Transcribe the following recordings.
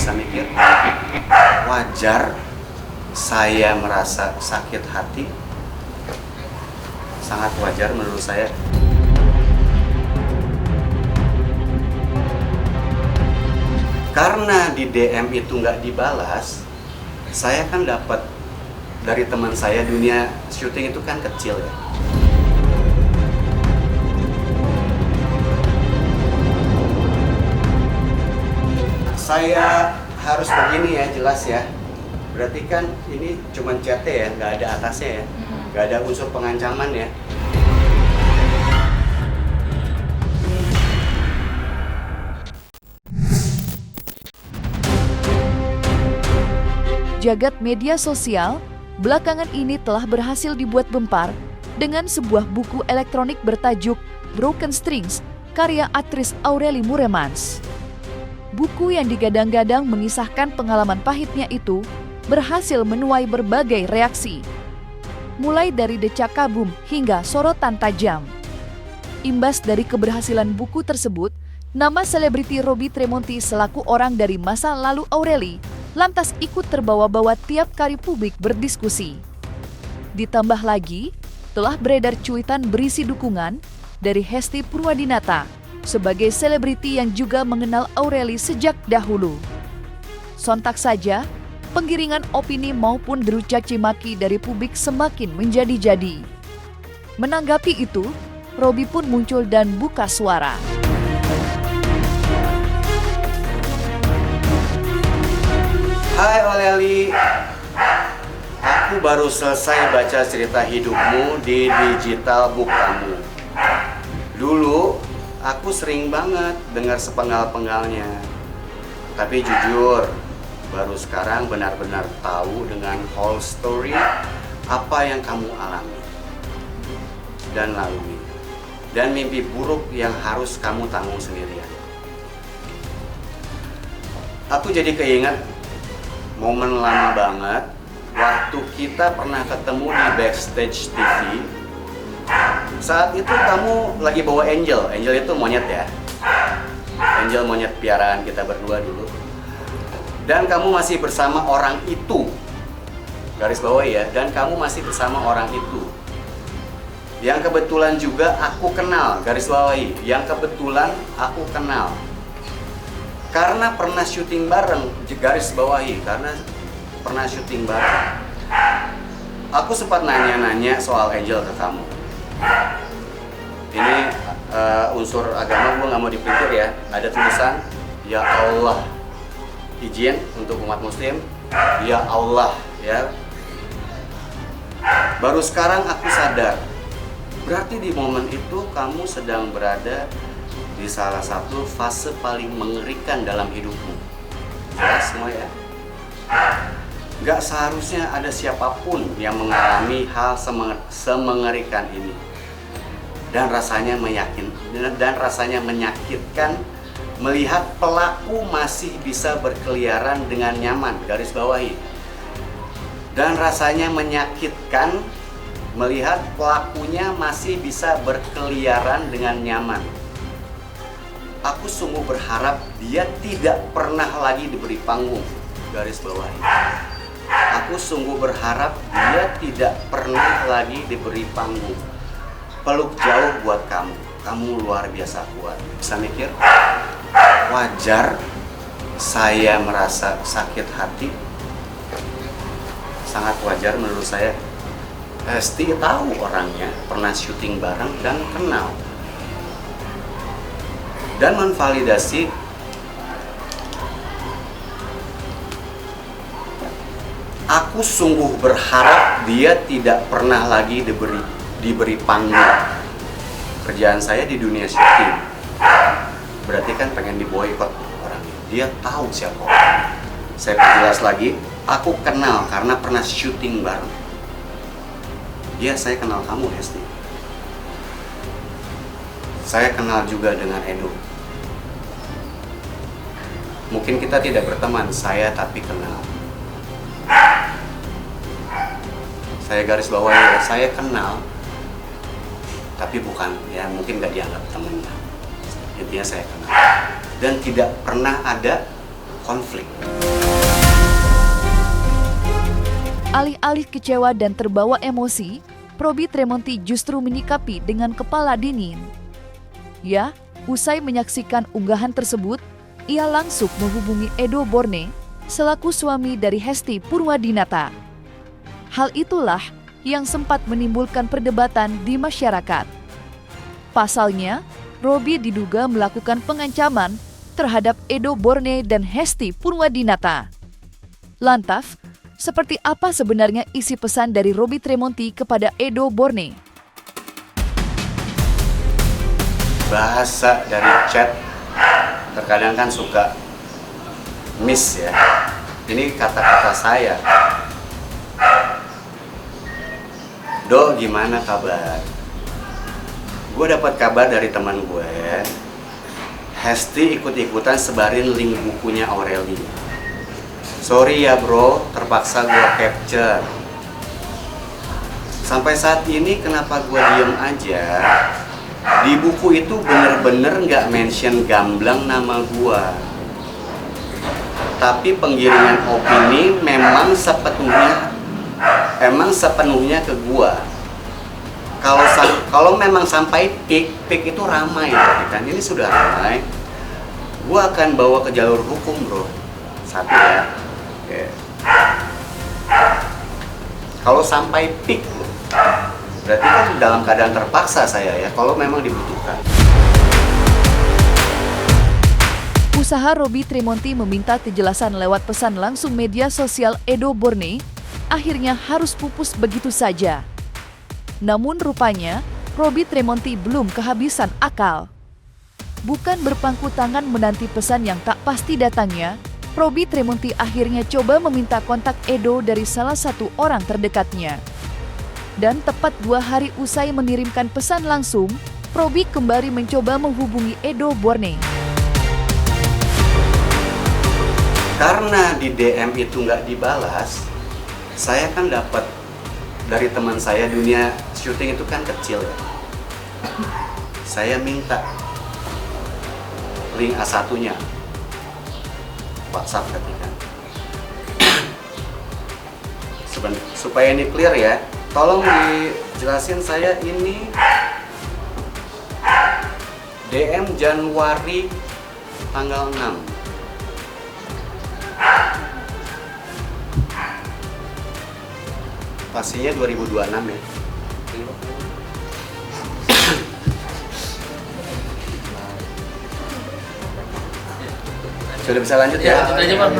bisa mikir? Wajar saya merasa sakit hati, sangat wajar menurut saya. Karena di DM itu nggak dibalas, saya kan dapat dari teman saya, dunia syuting itu kan kecil ya. Saya harus begini ya, jelas ya. Berarti kan ini cuma CT ya, nggak ada atasnya ya, nggak ada unsur pengancaman ya. Jagat media sosial belakangan ini telah berhasil dibuat Bempar dengan sebuah buku elektronik bertajuk Broken Strings karya aktris Aurelie Moeremans. Buku yang digadang-gadang mengisahkan pengalaman pahitnya itu berhasil menuai berbagai reaksi, mulai dari decak kagum hingga sorotan tajam. Imbas dari keberhasilan buku tersebut, nama selebriti Robby Tremonti selaku orang dari masa lalu Aurelie lantas ikut terbawa-bawa tiap kali publik berdiskusi. Ditambah lagi, telah beredar cuitan berisi dukungan dari Hesti Purwadinata sebagai selebriti yang juga mengenal Aurelie sejak dahulu. Sontak saja, penggiringan opini maupun deru caci maki dari publik semakin menjadi-jadi. Menanggapi itu, Robby pun muncul dan buka suara. Hai Aurelie, aku baru selesai baca cerita hidupmu di digital book kamu. Dulu, aku sering banget dengar sepenggal-penggalnya. Tapi jujur, baru sekarang benar-benar tahu dengan whole story apa yang kamu alami dan lalui. Dan mimpi buruk yang harus kamu tanggung sendirian. Aku jadi keinget momen lama banget waktu kita pernah ketemu di Backstage TV. Saat itu kamu lagi bawa Angel. Angel itu monyet ya. Angel monyet piaraan kita berdua dulu. Dan kamu masih bersama orang itu. Garis bawahi ya. Dan kamu masih bersama orang itu. Yang kebetulan juga aku kenal. Garis bawahi. Yang kebetulan aku kenal. Karena pernah syuting bareng, garis bawahi, karena pernah syuting bareng. Aku sempat nanya-nanya soal Angel ke kamu. Ini unsur agama gue nggak mau dipikir ya. Ada tulisan, ya Allah, izin untuk umat muslim, ya Allah ya. Baru sekarang aku sadar, berarti di momen itu kamu sedang berada di salah satu fase paling mengerikan dalam hidupmu. Jelas semua ya? Gak seharusnya ada siapapun yang mengalami hal semengerikan ini. Dan rasanya menyakitkan melihat pelaku masih bisa berkeliaran dengan nyaman. Garis bawahi. Dan rasanya menyakitkan melihat pelakunya masih bisa berkeliaran dengan nyaman. Aku sungguh berharap dia tidak pernah lagi diberi panggung. Garis bawahi. Aku sungguh berharap dia tidak pernah lagi diberi panggung. Peluk jauh buat kamu. Kamu luar biasa kuat. Bisa mikir? Wajar saya merasa sakit hati. Sangat wajar menurut saya. Hesti tahu orangnya, pernah syuting bareng dan kenal. Dan menvalidasi aku sungguh berharap dia tidak pernah lagi diberi panggung. Kerjaan saya di dunia syuting berarti kan pengen diboikot orangnya. Dia tahu siapa orangnya. Saya perjelas lagi, aku kenal karena pernah syuting bareng. Dia, saya kenal kamu Hesti. Saya kenal juga dengan Edo. Mungkin kita tidak berteman, saya tapi kenal. Saya garis bawahi, saya kenal, tapi bukan, ya mungkin nggak dianggap teman. Intinya saya kenal. Dan tidak pernah ada konflik. Alih-alih kecewa dan terbawa emosi, Robby Tremonti justru menyikapi dengan kepala dingin. Ya, usai menyaksikan unggahan tersebut, ia langsung menghubungi Edo Borne selaku suami dari Hesti Purwadinata. Hal itulah yang sempat menimbulkan perdebatan di masyarakat. Pasalnya, Robby diduga melakukan pengancaman terhadap Edo Borne dan Hesti Purwadinata. Lantas, seperti apa sebenarnya isi pesan dari Robby Tremonti kepada Edo Borne? Bahasa dari chat terkadang kan suka miss ya. Ini kata-kata saya. Do, gimana kabar? Gue dapat kabar dari teman gue. Hesti ikut-ikutan sebarin link bukunya Aureli. Sorry ya bro, terpaksa gue capture. Sampai saat ini kenapa gue diem aja? Di buku itu bener-bener nggak mention gamblang nama gue. Tapi penggiringan opini memang sepenuhnya ke gue. Kalau memang sampai peak itu ramai kan, ini sudah ramai. Gue akan bawa ke jalur hukum bro. Satu ya. Okay. Kalau sampai peak, berarti kan dalam keadaan terpaksa saya ya, kalau memang dibutuhkan. Usaha Robby Tremonti meminta kejelasan lewat pesan langsung media sosial Edo Borne akhirnya harus pupus begitu saja. Namun rupanya, Robby Tremonti belum kehabisan akal. Bukan berpangku tangan menanti pesan yang tak pasti datangnya, Robby Tremonti akhirnya coba meminta kontak Edo dari salah satu orang terdekatnya. Dan tepat 2 hari usai mengirimkan pesan langsung, Robby kembali mencoba menghubungi Edo Borne. Karena di DM itu nggak dibalas, saya kan dapat dari teman saya, dunia syuting itu kan kecil ya. Saya minta link A1-nya. WhatsApp ketika. Supaya ini clear ya, tolong dijelasin saya ini DM Januari tanggal 6. Pastinya 2026 ya. Sudah bisa lanjut ya? Lanjut aja Pak.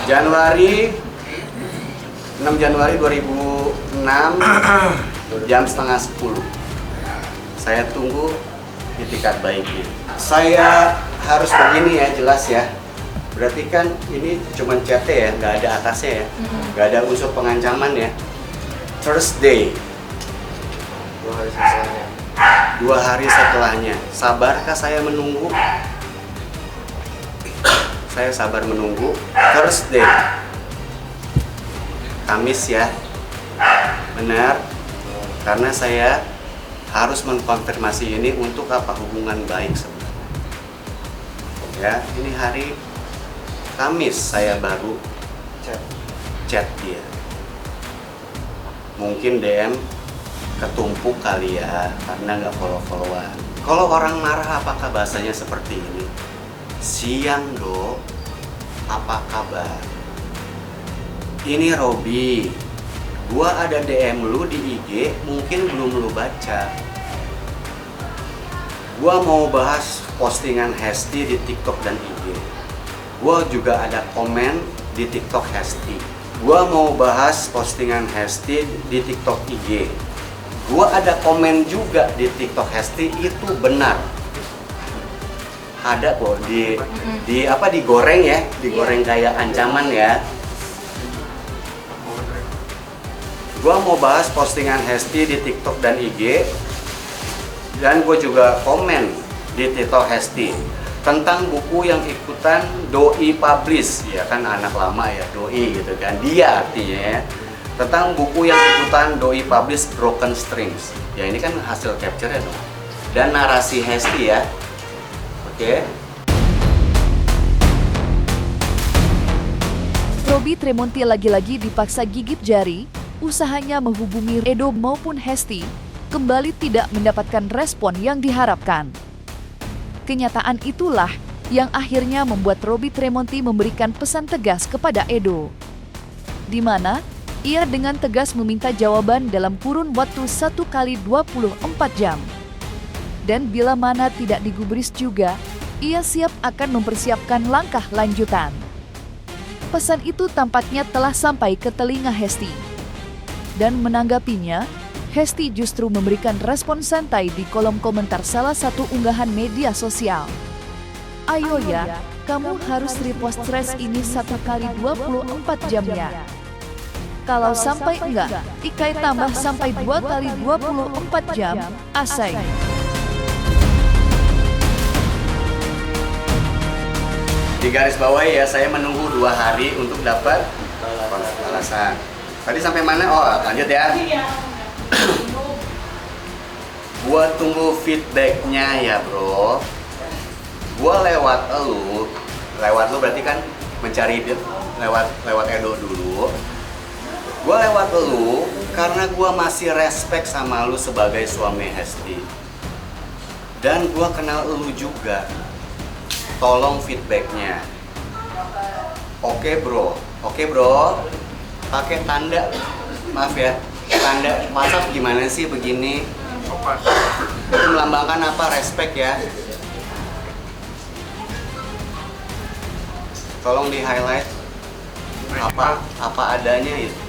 Januari 6 Januari 2006 jam setengah 10. Saya tunggu itikat baiknya. Saya harus begini ya, jelas ya. Berarti kan ini cuma chat ya, nggak ada atasnya ya, nggak ada unsur pengancaman ya. Thursday 2 hari setelahnya. Sabarkah saya menunggu? Saya sabar menunggu. Thursday, Kamis ya, benar. Karena saya harus mengkonfirmasi ini untuk apa, hubungan baik sebenarnya. Ya, ini hari Kamis saya baru chat dia. Mungkin DM ketumpuk kali ya, karena nggak follow-followan. Kalau orang marah apakah bahasanya seperti ini? Siang do, apa kabar? Ini Robby, gua ada DM lu di IG, mungkin belum lu baca. Gua mau bahas postingan Hesti di TikTok dan IG. Gua juga ada komen di TikTok Hesti. Gua mau bahas postingan Hesti di TikTok IG. Gua ada komen juga di TikTok Hesti, itu benar. Ada kok digoreng ya, digoreng kayak ancaman ya. Gua mau bahas postingan Hesti di TikTok dan IG, dan gue juga komen di TikTok Hesti tentang buku yang ikutan Doi publish, ya kan anak lama ya, Doi gitu kan, dia artinya ya, tentang buku yang ikutan Doi publish Broken Strings. Ya ini kan hasil capture-nya dong, dan narasi Hesti ya. Oke. Robby Tremonti lagi-lagi dipaksa gigit jari, usahanya menghubungi Edo maupun Hesti kembali tidak mendapatkan respon yang diharapkan. Kenyataan itulah yang akhirnya membuat Robby Tremonti memberikan pesan tegas kepada Edo, di mana ia dengan tegas meminta jawaban dalam kurun waktu 1 kali 24 jam. Dan bila mana tidak digubris juga, ia siap akan mempersiapkan langkah lanjutan. Pesan itu tampaknya telah sampai ke telinga Hesti. Dan menanggapinya, Hesti justru memberikan respon santai di kolom komentar salah satu unggahan media sosial. Ayo ya, kamu harus repost threads ini 1 kali 24 jam ya. Kalau sampai enggak, Ikai tambah sampai 2 kali 24 jam, asai. Di garis bawah ya, saya menunggu 2 hari untuk dapat balasan. Tadi sampai mana? Oh, lanjut ya. Gua tunggu feedbacknya ya bro. Gua lewat lu berarti kan mencari lewat Edo dulu. Gua lewat lu karena gua masih respect sama lu sebagai suami Hesti. Dan gua kenal lu juga. Tolong feedbacknya. Oke bro. Pakai tanda, maaf ya, tanda WhatsApp gimana sih begini? Itu melambangkan apa? Respect ya. Tolong di highlight apa adanya itu.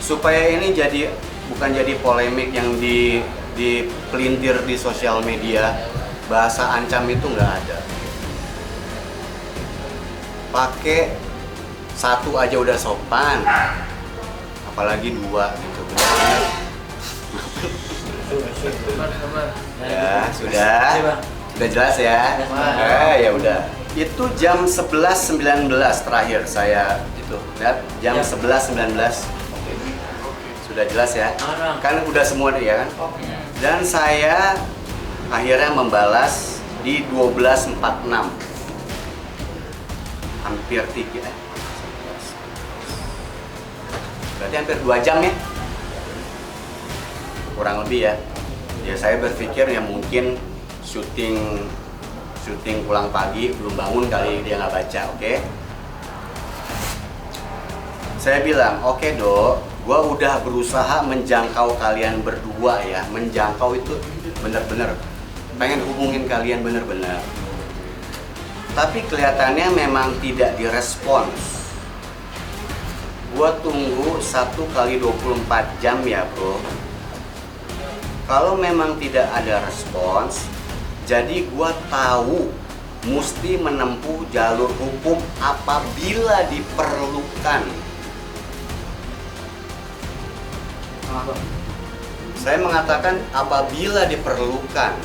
Supaya ini bukan jadi polemik yang dipelintir di sosial media. Bahasa ancam itu nggak ada. Pakai 1 aja udah sopan, apalagi 2 gitu. Benar. Ya sudah jelas ya. Ya udah. Itu jam 11.19 terakhir saya itu lihat jam 11.19. Sudah jelas ya, kan udah semua ya kan. Dan saya akhirnya membalas di 12.46, hampir 3 berarti hampir 2 jam ya, kurang lebih ya. Ya saya berpikir ya mungkin syuting pulang pagi belum bangun kali dia nggak baca. Oke. Saya bilang oke dok, gua udah berusaha menjangkau kalian berdua ya. Menjangkau itu bener-bener pengen hubungin kalian bener-bener. Tapi kelihatannya memang tidak direspons. Gua tunggu 1 kali 24 jam ya bro. Kalau memang tidak ada respons, jadi gua tahu mesti menempuh jalur hukum apabila diperlukan. Saya mengatakan apabila diperlukan,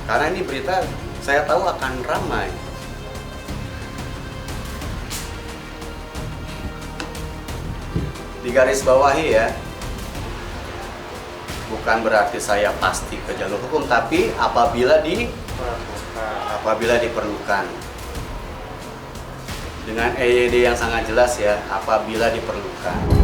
karena ini berita saya tahu akan ramai. Digaris bawahi ya, bukan berarti saya pasti ke jalur hukum, tapi apabila diperlukan. Dengan EYD yang sangat jelas ya, apabila diperlukan.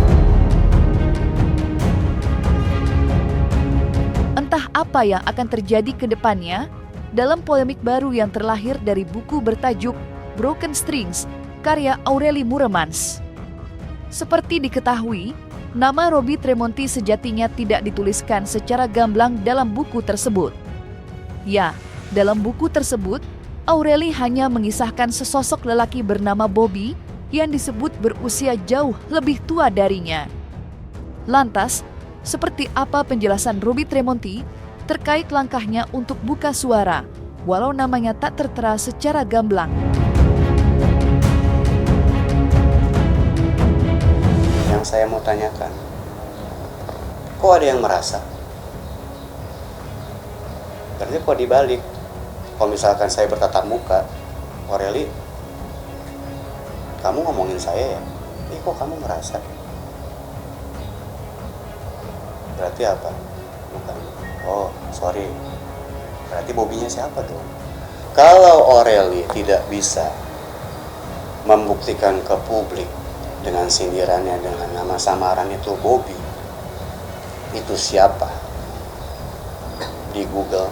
Entah apa yang akan terjadi ke depannya dalam polemik baru yang terlahir dari buku bertajuk Broken Strings karya Aureli Moeremans. Seperti diketahui, nama Robby Tremonti sejatinya tidak dituliskan secara gamblang dalam buku tersebut. Ya, dalam buku tersebut, Aureli hanya mengisahkan sesosok lelaki bernama Bobby yang disebut berusia jauh lebih tua darinya. Lantas, seperti apa penjelasan Robby Tremonti terkait langkahnya untuk buka suara, walau namanya tak tertera secara gamblang? Yang saya mau tanyakan, kok ada yang merasa? Berarti kok dibalik? Kalau misalkan saya bertatap muka, Aureli, kamu ngomongin saya ya? Kok kamu merasa? Berarti apa? Bukan. Oh, sorry. Berarti Bobby-nya siapa tuh? Kalau Aureli tidak bisa membuktikan ke publik dengan sindirannya dengan nama samaran itu Bobby, itu siapa? Di Google,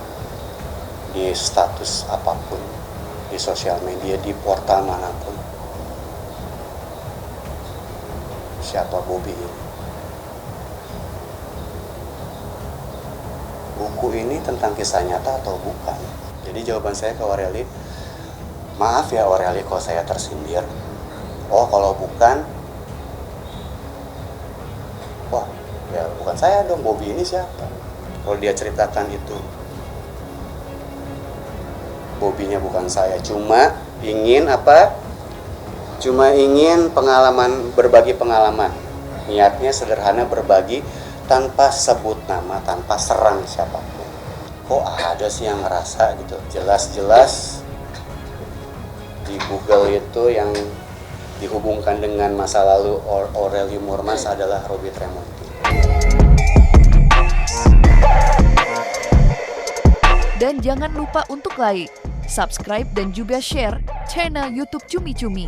di status apapun, di sosial media, di portal manapun, siapa Bobby ini? Buku ini tentang kisah nyata atau bukan? Jadi jawaban saya ke Aureli, maaf ya Aureli kalau saya tersindir. Oh kalau bukan, wah ya bukan saya dong, Bobby ini siapa? Kalau dia ceritakan itu, Bobby-nya bukan saya, cuma ingin apa? Cuma ingin pengalaman, berbagi pengalaman. Niatnya sederhana, berbagi tanpa sebut nama, tanpa serang siapapun. Kok ada sih yang ngerasa gitu? Jelas-jelas di Google itu yang dihubungkan dengan masa lalu Aureli Moormans adalah Robby Tremonti. Dan jangan lupa untuk like, subscribe, dan juga share channel YouTube Cumi Cumi.